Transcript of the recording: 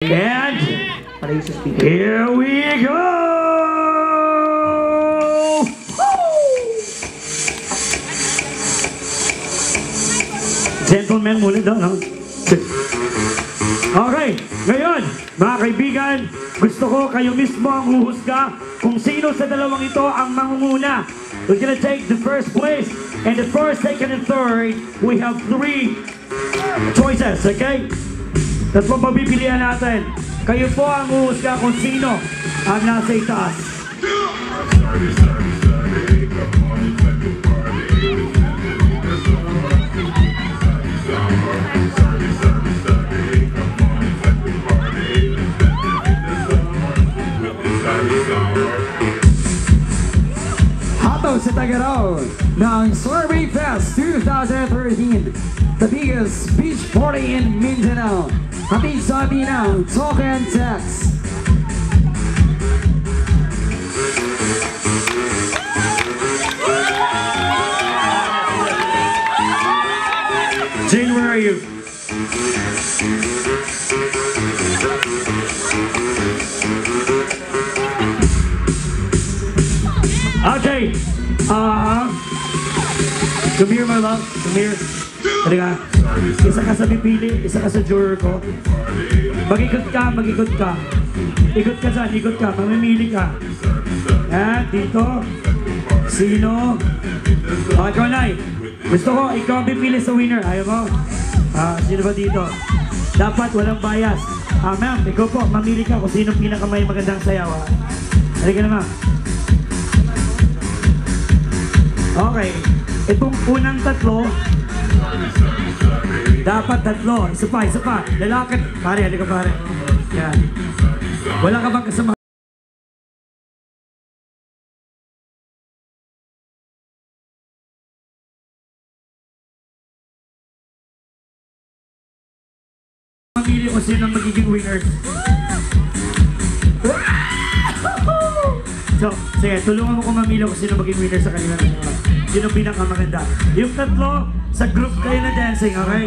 And here we go! Gentlemen muna doon, no? Okay, ngayon, mga kaibigan, gusto ko kayo mismo ang huhusga kung sino sa dalawang ito ang mangunguna. We're gonna take the first place, and the first, second, and third, we have 3 choices, okay? Tatlong pabipilian natin. Kayo po ang huhusga kung sino ang nasa itaas. Hatol sa Tagaraw ng Survey Fest 2013, the biggest beach party in Mindanao. Hatid sa amin ng Talk and Text. Jane, where are you? Okay. Come here, my love. Come here. Halika. Isa ka sa pipili, isa ka sa juror ko. Mag-ikot ka, mag-ikot ka. Ikot ka dyan, ikot ka. Mamimili ka. Yan, dito. Sino? Okay, ikaw na. Gusto ko, ikaw ang pipili sa winner. Ayaw mo? Sino ba dito? Dapat walang bias. Ma'am, ikaw po, mamili ka kung sino pinakamay magandang sayaw. Halika na, ma'am. Okay. Itong unang tatlo, dapat tatlo. Isa pa, isa pa. Lalaki. Pare, halika pare. Yan. Wala ka bang kasama? Mamili ko sino ang magiging winners. So, sige, tulungan mo kung mamili ko sino magiging winner sa kanila. Sino pinakamaganda. Yung tatlo, sa group kayo na dancing, okay?